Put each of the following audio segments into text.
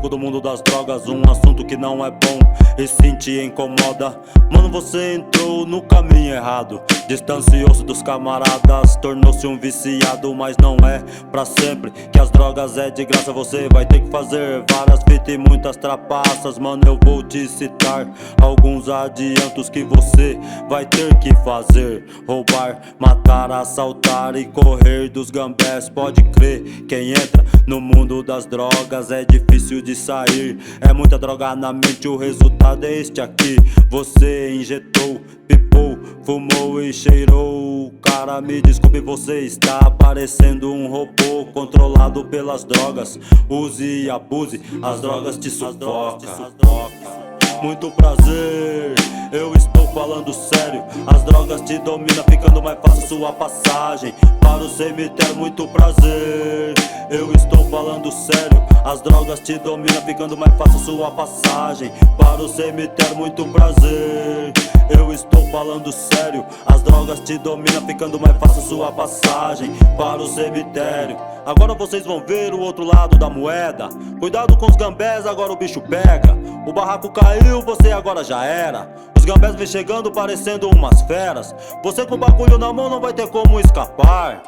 do mundo das drogas, um assunto que não é bom e sim te incomoda. Mano, você entrou no caminho errado, distanciou-se dos camaradas, tornou-se um viciado. Mas não é pra sempre, que as drogas é de graça. Você vai ter que fazer várias fitas e muitas trapaças. Mano, eu vou te citar alguns adiantos que você vai ter que fazer: roubar, matar, assaltar e correr dos gambés. Pode crer, quem entra no mundo das drogas é difícil de sair. É muita droga na mente, o resultado é este aqui. Você injetou, pipou, fumou e cheirou. Cara, me desculpe, você está parecendo um robô controlado pelas drogas. Use e abuse, as drogas te sufocam. Muito prazer, eu estou falando sério. As drogas te dominam, ficando mais fácil sua passagem para o cemitério. Muito prazer, eu estou falando sério. As drogas te dominam, ficando mais fácil sua passagem para o cemitério. Muito prazer, eu estou falando sério. As drogas te dominam, ficando mais fácil sua passagem para o cemitério. Agora vocês vão ver o outro lado da moeda. Cuidado com os gambés, agora o bicho pega. O barraco caiu, você agora já era. Os gambés vem chegando parecendo umas feras. Você com o bagulho na mão não vai ter como escapar.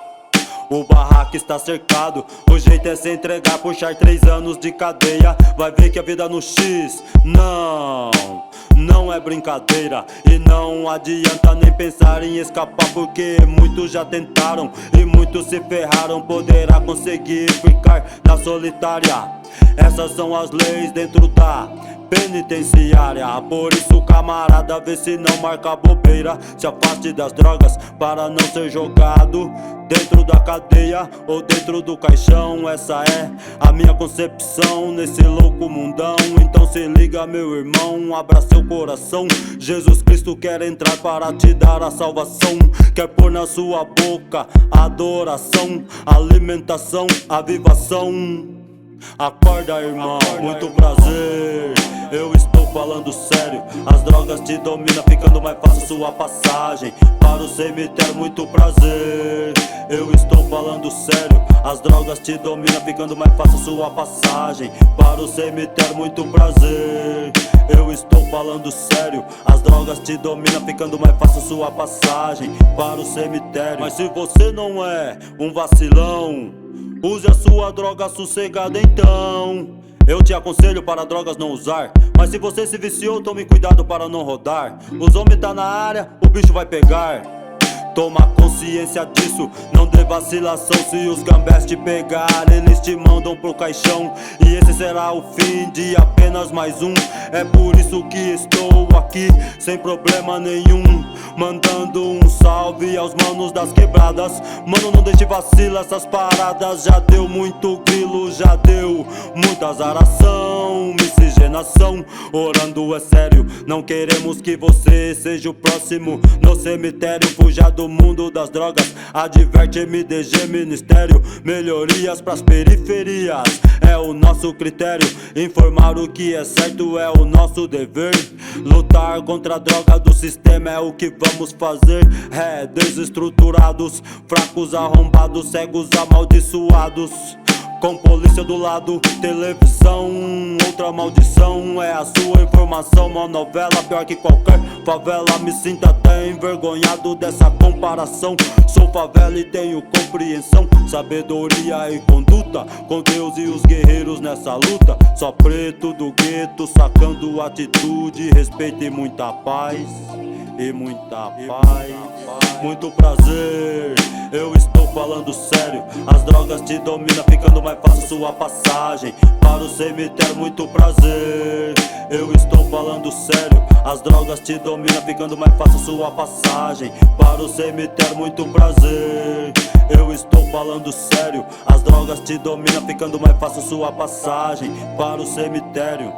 O barraco está cercado, o jeito é se entregar, puxar 3 anos de cadeia. Vai ver que a vida no X não é brincadeira. E não adianta nem pensar em escapar, porque muitos já tentaram e muitos se ferraram. Poderá conseguir ficar na solitária. Essas são as leis dentro da penitenciária. Por isso, camarada, vê se não marca bobeira. Se afaste das drogas para não ser jogado dentro da cadeia ou dentro do caixão. Essa é a minha concepção nesse louco mundão. Então se liga, meu irmão, abra seu coração. Jesus Cristo quer entrar para te dar a salvação. Quer pôr na sua boca adoração, alimentação, avivação. Acorda, irmão, muito prazer, eu estou falando sério. As drogas te dominam, ficando mais fácil sua passagem para o cemitério. Muito prazer, eu estou falando sério. As drogas te dominam, ficando mais fácil sua passagem para o cemitério. Muito prazer, eu estou falando sério. As drogas te dominam, ficando mais fácil sua passagem para o cemitério. Mas se você não é um vacilão, use a sua droga sossegada então. Eu te aconselho para drogas não usar, mas se você se viciou, tome cuidado para não rodar. Os homens tá na área, o bicho vai pegar. Toma consciência disso, não dê vacilação. Se os gambés te pegarem, eles te mandam pro caixão. E esse será o fim de apenas mais um. É por isso que estou aqui, sem problema nenhum, mandando um salve aos manos das quebradas. Mano, não deixe vacilar essas paradas. Já deu muito grilo, já deu muita azaração, miscigenação. Orando é sério, não queremos que você seja o próximo no cemitério. Fuja do mundo das drogas, adverte MDG Ministério. Melhorias pras periferias é o nosso critério. Informar o que é certo é o nosso dever. Lutar contra a droga do sistema é o que vamos fazer. É, desestruturados, fracos, arrombados, cegos, amaldiçoados, com polícia do lado, televisão, outra maldição. É a sua informação, uma novela pior que qualquer favela. Me sinto até envergonhado dessa comparação. Sou favela e tenho compreensão, sabedoria e conduta com Deus e os guerreiros nessa luta. Só preto do gueto, sacando atitude, respeito e muita paz. E muita paz. Muito prazer, eu estou falando sério. As drogas te dominam, ficando mais fácil sua passagem para o cemitério. Muito prazer, eu estou falando sério. As drogas te dominam, ficando mais fácil sua passagem para o cemitério. Muito prazer, eu estou falando sério. As drogas te dominam, ficando mais fácil sua passagem para o cemitério.